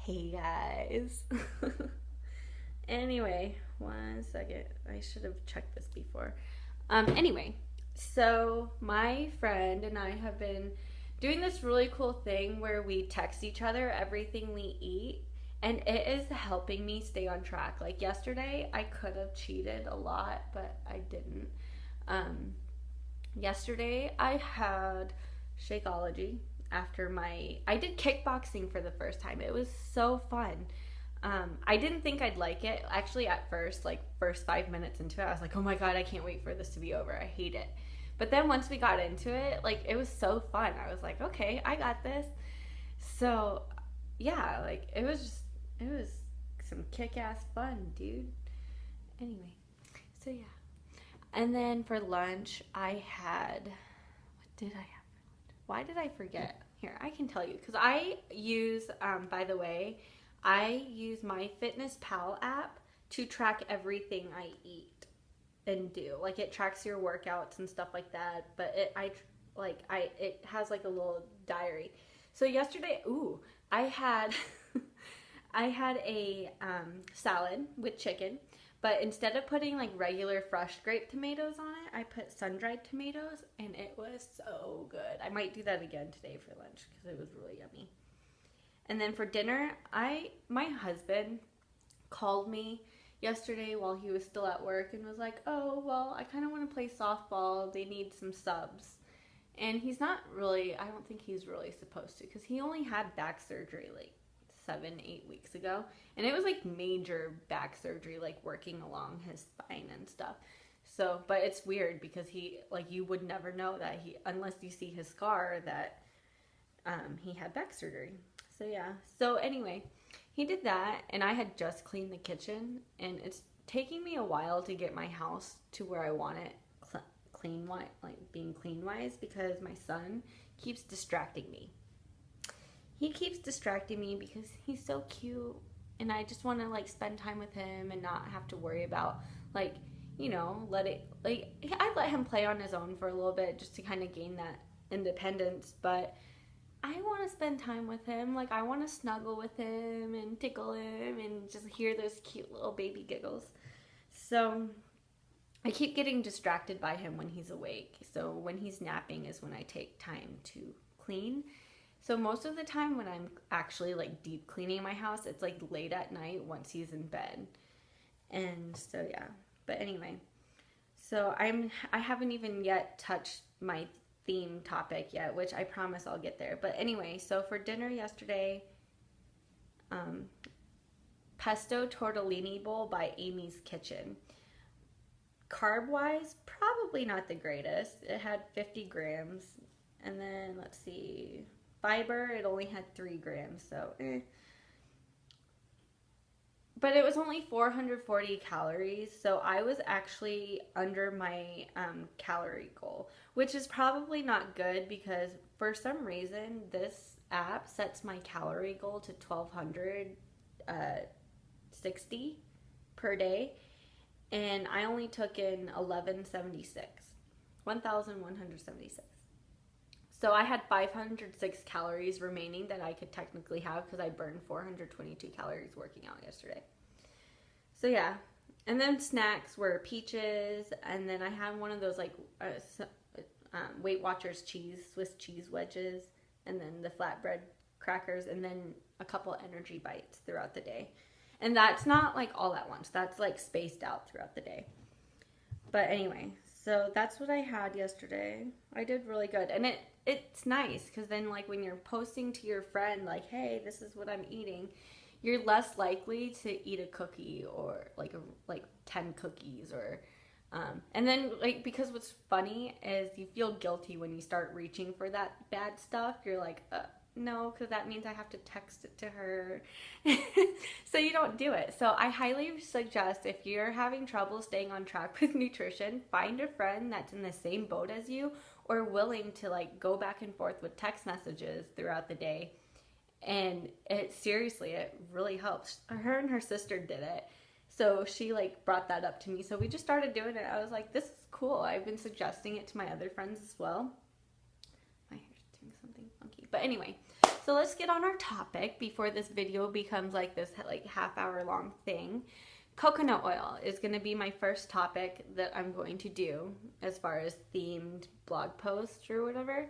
Hey guys. Anyway, one second. I should have checked this before. Anyway, so my friend and I have been doing this really cool thing where we text each other everything we eat, and it is helping me stay on track. Like yesterday, I could have cheated a lot, but I didn't. Um, Yesterday I had Shakeology after I did kickboxing for the first time. It was so fun. I didn't think I'd like it. Actually, at first, like first 5 minutes into it, I was like, "Oh my god, I can't wait for this to be over. I hate it." But then once we got into it, like it was so fun. I was like, "Okay, I got this." So, yeah, like it was some kick-ass fun, dude. Anyway, so yeah. And then for lunch, I had. What did I have? Why did I forget? Here, I can tell you. Because I use, by the way, I use my Fitness Pal app to track everything I eat and do. Like it tracks your workouts and stuff like that. But it has like a little diary. So yesterday, I had I had a salad with chicken, but instead of putting like regular fresh grape tomatoes on it, I put sun dried tomatoes, and it was so good. I might do that again today for lunch because it was really yummy. And then for dinner, I my husband called me yesterday while he was still at work and was like, "Oh, well, I kind of want to play softball. They need some subs." And he's not really, I don't think he's really supposed to because he only had back surgery like 7, 8 weeks ago. And it was like major back surgery, like working along his spine and stuff. So, but it's weird because like, you would never know that unless you see his scar, that he had back surgery. So, yeah. So, anyway, he did that, and I had just cleaned the kitchen, and it's taking me a while to get my house to where I want it clean wise, like being clean wise, because my son keeps distracting me. He keeps distracting me because he's so cute, and I just want to like spend time with him and not have to worry about like, let it like I let him play on his own for a little bit just to kind of gain that independence, but I want to spend time with him. Like, I want to snuggle with him and tickle him and just hear those cute little baby giggles. So, I keep getting distracted by him when he's awake. So, when he's napping is when I take time to clean. So, most of the time when I'm actually like deep cleaning my house, it's like late at night once he's in bed. And so, yeah. But anyway, so I haven't even yet touched my theme topic yet, which I promise I'll get there. But anyway, so for dinner yesterday, um, pesto tortellini bowl by Amy's Kitchen. Carb wise, probably not the greatest. It had 50 grams, and then let's see, fiber, it only had 3 grams, so but it was only 440 calories, so I was actually under my calorie goal, which is probably not good because for some reason this app sets my calorie goal to 1260 per day, and I only took in 1176, 1176. So I had 506 calories remaining that I could technically have because I burned 422 calories working out yesterday. So yeah, and then snacks were peaches, and then I had one of those like Weight Watchers Swiss cheese wedges, and then the flatbread crackers, and then a couple energy bites throughout the day. And that's not like all at once. That's like spaced out throughout the day. But anyway, so that's what I had yesterday. I did really good, and it's nice because then like when you're posting to your friend like, "Hey, this is what I'm eating," you're less likely to eat a cookie or like 10 cookies or and then like because what's funny is you feel guilty when you start reaching for that bad stuff. You're like, no, because that means I have to text it to her. So you don't do it. So I highly suggest, if you're having trouble staying on track with nutrition, find a friend that's in the same boat as you or willing to like go back and forth with text messages throughout the day. And it really helps. Her and her sister did it. So she like brought that up to me. So we just started doing it. I was like, this is cool. I've been suggesting it to my other friends as well. My hair's doing something funky. But anyway, So let's get on our topic before this video becomes like this like half-hour long thing. Coconut oil is going to be my first topic that I'm going to do as far as themed blog posts or whatever,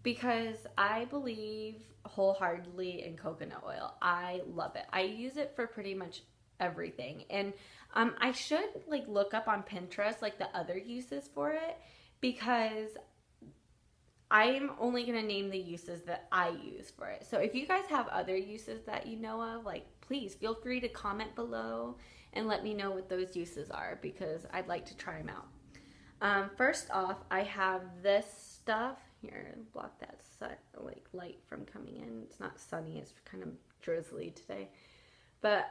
because I believe wholeheartedly in coconut oil. I love it. I use it for pretty much everything. And I should like look up on Pinterest like the other uses for it, because I'm only going to name the uses that I use for it. So if you guys have other uses that you know of, like, please feel free to comment below and let me know what those uses are, because I'd like to try them out. First off, I have this stuff. Here, block that like light from coming in. It's not sunny. It's kind of drizzly today. But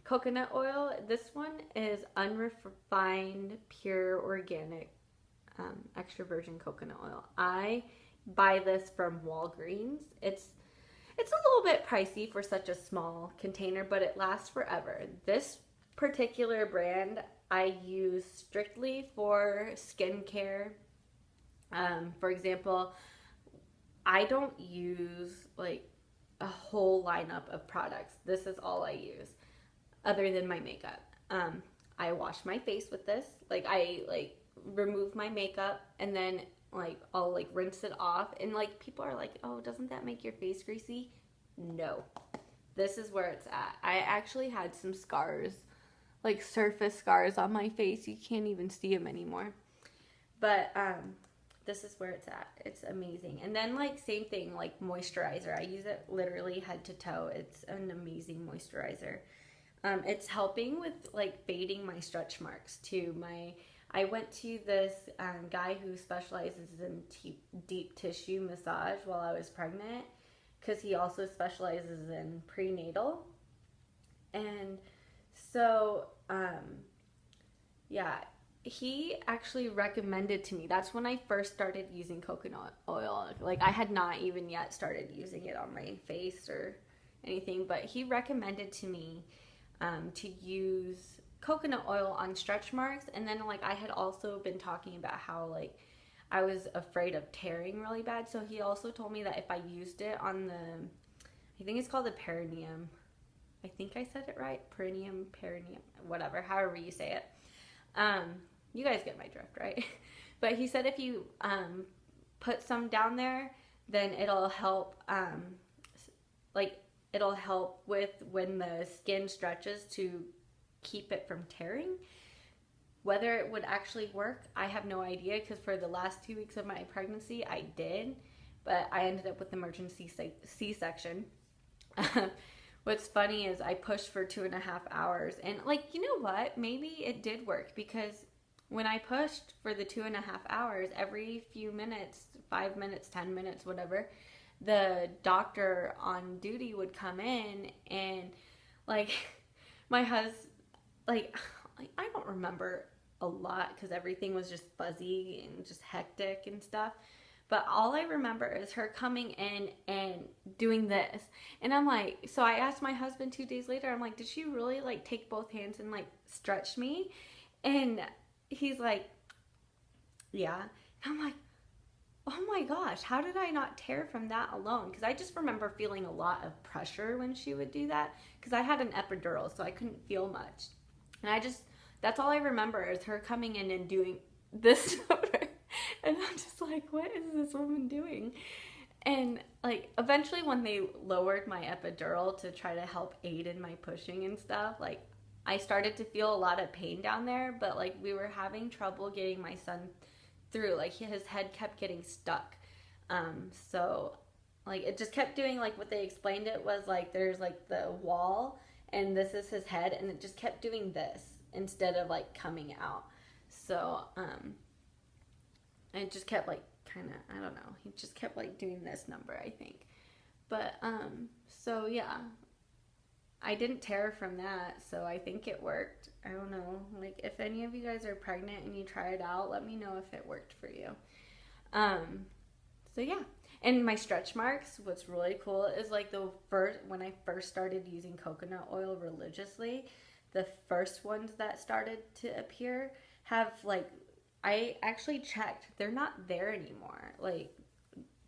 coconut oil, this one is unrefined, pure, organic, extra virgin coconut oil. I buy this from Walgreens. It's a little bit pricey for such a small container, but it lasts forever. This particular brand I use strictly for skincare. For example, I don't use like a whole lineup of products. This is all I use other than my makeup. I wash my face with this. Like I remove my makeup and then like I'll like rinse it off, and like people are like, oh, doesn't that make your face greasy? No, this is where it's at. I actually had some scars, like surface scars on my face. You can't even see them anymore, but this is where it's at. It's amazing. And then like same thing, like moisturizer, I use it literally head to toe. It's an amazing moisturizer. It's helping with like fading my stretch marks too. I went to this guy who specializes in deep tissue massage while I was pregnant, because he also specializes in prenatal. And so, yeah, he actually recommended to me. That's when I first started using coconut oil. Like I had not even yet started using it on my face or anything, but he recommended to me to use coconut oil on stretch marks. And then like I had also been talking about how like I was afraid of tearing really bad, so he also told me that if I used it on the, I think it's called the perineum, I think I said it right, perineum, whatever, however you say it, you guys get my drift, right? But he said if you put some down there, then it'll help it'll help with when the skin stretches to keep it from tearing. Whether it would actually work, I have no idea, because for the last 2 weeks of my pregnancy I did, but I ended up with emergency C-section. What's funny is I pushed for 2.5 hours, and like, you know what, maybe it did work, because when I pushed for the 2.5 hours, every few minutes, 5 minutes, 10 minutes, whatever, the doctor on duty would come in, and like my husband, like I don't remember a lot because everything was just fuzzy and just hectic and stuff. But all I remember is her coming in and doing this. And I'm like, so I asked my husband 2 days later, I'm like, did she really like take both hands and like stretch me? And he's like, yeah. And I'm like, oh my gosh, how did I not tear from that alone? Because I just remember feeling a lot of pressure when she would do that, because I had an epidural, so I couldn't feel much. And that's all I remember is her coming in and doing this to her. And I'm just like, what is this woman doing? And like eventually when they lowered my epidural to try to help aid in my pushing and stuff, like I started to feel a lot of pain down there, but like we were having trouble getting my son through. Like his head kept getting stuck. So like it just kept doing, like what they explained it was like there's like the wall and this is his head, and it just kept doing this instead of like coming out. So it just kept like kind of, I don't know, he just kept like doing this number, I think. But so yeah, I didn't tear from that, so I think it worked. I don't know, like if any of you guys are pregnant and you try it out, let me know if it worked for you. So yeah, and my stretch marks, what's really cool is like when I first started using coconut oil religiously, the first ones that started to appear have like, I actually checked, they're not there anymore. Like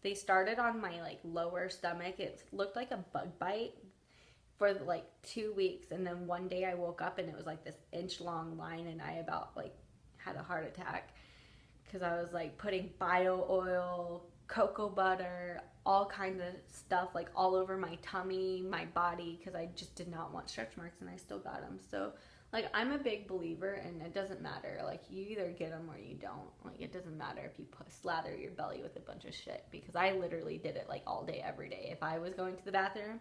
they started on my like lower stomach. It looked like a bug bite for like 2 weeks, and then one day I woke up and it was like this inch long line, and I about like had a heart attack because I was like putting bio oil, cocoa butter, all kinds of stuff like all over my tummy, my body, because I just did not want stretch marks, and I still got them. So like I'm a big believer, and it doesn't matter, like you either get them or you don't. Like it doesn't matter if you slather your belly with a bunch of shit, because I literally did it like all day every day. If I was going to the bathroom,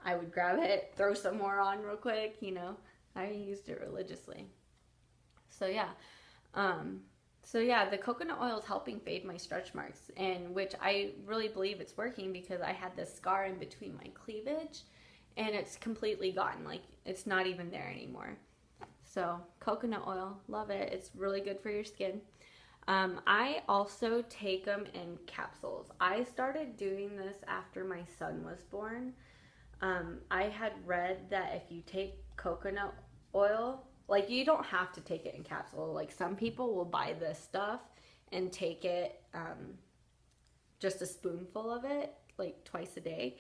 I would grab it, throw some more on real quick, you know. I used it religiously. So yeah. The coconut oil is helping fade my stretch marks, and which I really believe it's working, because I had this scar in between my cleavage and it's completely gone. Like it's not even there anymore. So coconut oil, love it. It's really good for your skin. I also take them in capsules. I started doing this after my son was born. I had read that if you take coconut oil, like you don't have to take it in capsule. Like some people will buy this stuff and take it, just a spoonful of it, like twice a day.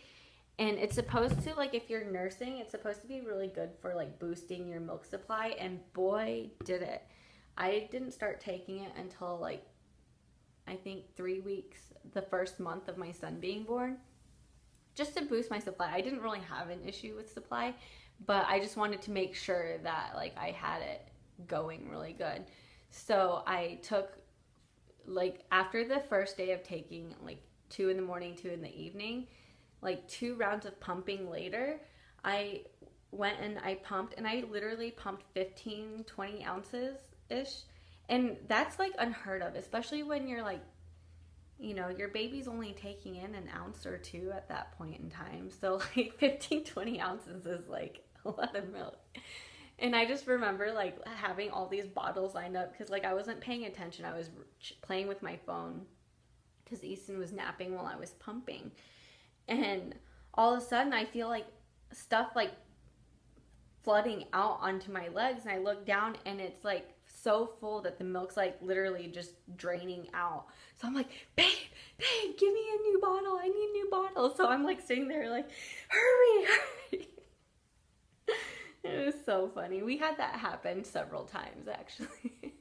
And it's supposed to, like if you're nursing, it's supposed to be really good for like boosting your milk supply. And boy, did it. I didn't start taking it until like, I think 3 weeks, the first month of my son being born, just to boost my supply. I didn't really have an issue with supply, but I just wanted to make sure that like I had it going really good. So I took, like after the first day of taking, like 2 in the morning, 2 in the evening, like 2 rounds of pumping later, I went and I pumped, and I literally pumped 15, 20 ounces ish. And that's like unheard of, especially when you're like, you know, your baby's only taking in an ounce or 2 at that point in time. So like 15, 20 ounces is like a lot of milk. And I just remember like having all these bottles lined up, because like I wasn't paying attention. I was playing with my phone because Easton was napping while I was pumping. And all of a sudden I feel like stuff like flooding out onto my legs, and I look down and it's like so full that the milk's like literally just draining out. So I'm like, babe, give me a new bottle. I need a new bottle. So I'm like sitting there like, hurry. It was so funny. We had that happen several times actually,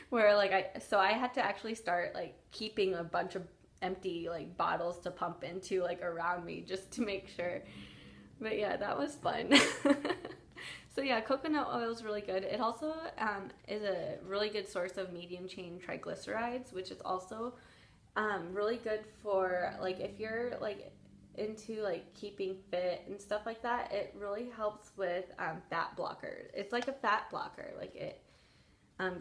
where like I had to actually start like keeping a bunch of empty like bottles to pump into like around me, just to make sure. But yeah, that was fun. So yeah, coconut oil is really good. It also is a really good source of medium chain triglycerides, which is also really good for like if you're like into like keeping fit and stuff like that. It really helps with fat blocker. It's like a fat blocker. Like it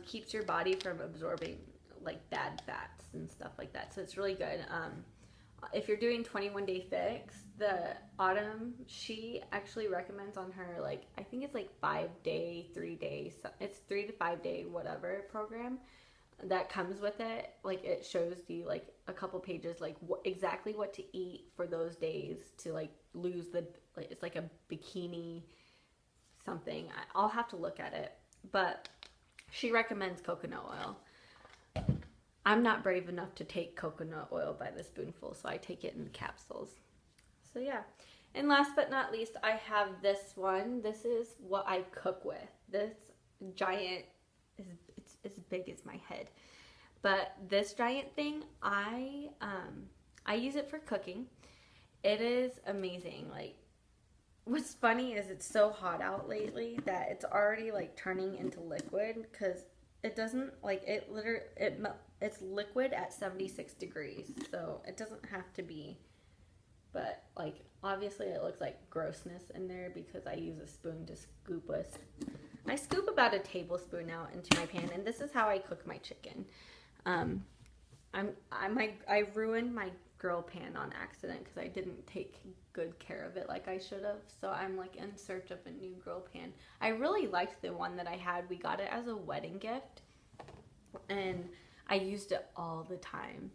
keeps your body from absorbing like bad fats and stuff like that. So it's really good. If you're doing 21 Day Fix, the Autumn, she actually recommends on her, like, I think it's like 5-day, 3 days, it's 3 to 5 day, whatever program that comes with it. Like, it shows you like a couple pages, like exactly what to eat for those days to like lose the, like, it's like a bikini something. I'll have to look at it, but she recommends coconut oil. I'm not brave enough to take coconut oil by the spoonful, so I take it in capsules. So yeah. And last but not least, I have this one. This is what I cook with. This giant, it's as big as my head. But this giant thing, I use it for cooking. It is amazing. Like, what's funny is it's so hot out lately that it's already like turning into liquid, because it doesn't, like, it's liquid at 76 degrees, so it doesn't have to be, but like obviously it looks like grossness in there because I use a spoon to scoop with. I scoop about a tablespoon now into my pan, and this is how I cook my chicken. I ruined my grill pan on accident because I didn't take good care of it like I should have. So I'm like in search of a new grill pan. I really liked the one that I had. We got it as a wedding gift, and I used it all the time.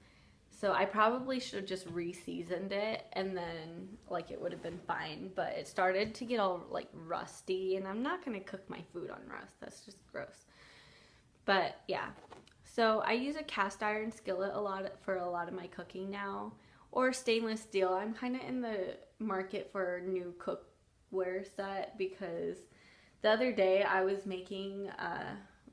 So I probably should have just re-seasoned it, and then like it would have been fine. But it started to get all like rusty, and I'm not gonna cook my food on rust. That's just gross. But yeah. So I use a cast iron skillet for a lot of my cooking now, or stainless steel. I'm kind of in the market for a new cookware set because the other day I was making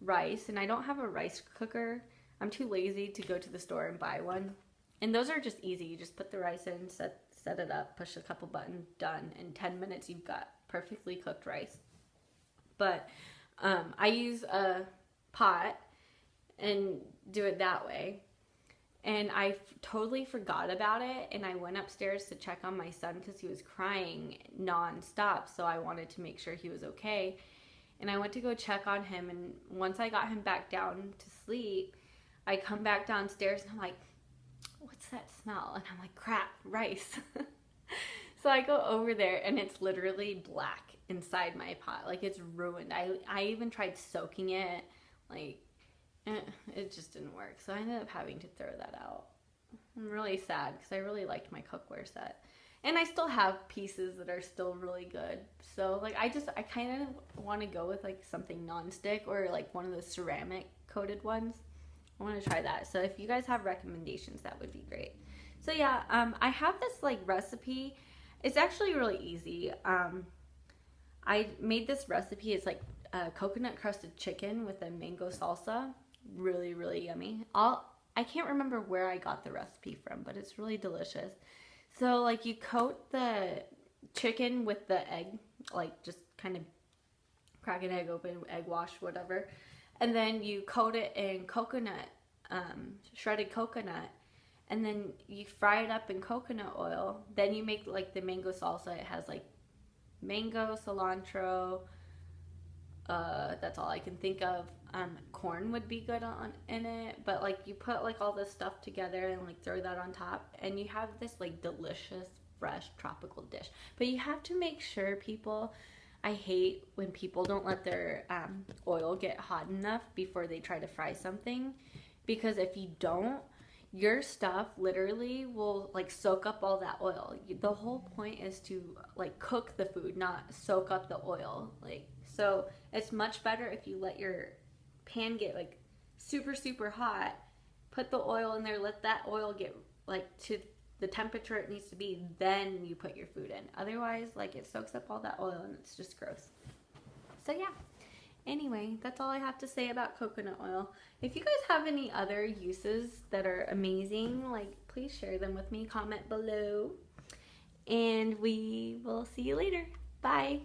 rice, and I don't have a rice cooker. I'm too lazy to go to the store and buy one. And those are just easy. You just put the rice in, set it up, push a couple buttons, done. In 10 minutes, you've got perfectly cooked rice. But I use a pot and do it that way. And I totally forgot about it. And I went upstairs to check on my son because he was crying nonstop. So I wanted to make sure he was okay. And I went to go check on him. And once I got him back down to sleep, I come back downstairs and I'm like, what's that smell? And I'm like, crap, rice. So I go over there and it's literally black inside my pot. Like, it's ruined. I even tried soaking it. Like, it just didn't work. So I ended up having to throw that out. I'm really sad because I really liked my cookware set. And I still have pieces that are still really good. So, like, I kind of want to go with, like, something non-stick or, like, one of those ceramic coated ones. I want to try that. So if you guys have recommendations, that would be great. So yeah, I have this, like, recipe. It's actually really easy. I made this recipe. It's like coconut crusted chicken with a mango salsa. Really, really yummy. I can't remember where I got the recipe from, but it's really delicious. So, like, you coat the chicken with the egg, like, just kind of crack an egg open, egg wash, whatever. And then you coat it in coconut, shredded coconut. And then you fry it up in coconut oil. Then you make, like, the mango salsa. It has, like, mango, cilantro. That's all I can think of. Corn would be good in it. But, like, you put, like, all this stuff together and, like, throw that on top. And you have this, like, delicious, fresh, tropical dish. But you have to make sure, people... I hate when people don't let their oil get hot enough before they try to fry something. Because if you don't, your stuff literally will, like, soak up all that oil. The whole point is to, like, cook the food, not soak up the oil. Like, so it's much better if you let your pan get, like, super, super hot, put the oil in there, let that oil get, like, to the temperature it needs to be, then you put your food in. Otherwise, like, it soaks up all that oil and it's just gross. So yeah. Anyway, that's all I have to say about coconut oil. If you guys have any other uses that are amazing, like, please share them with me. Comment below. And we will see you later. Bye.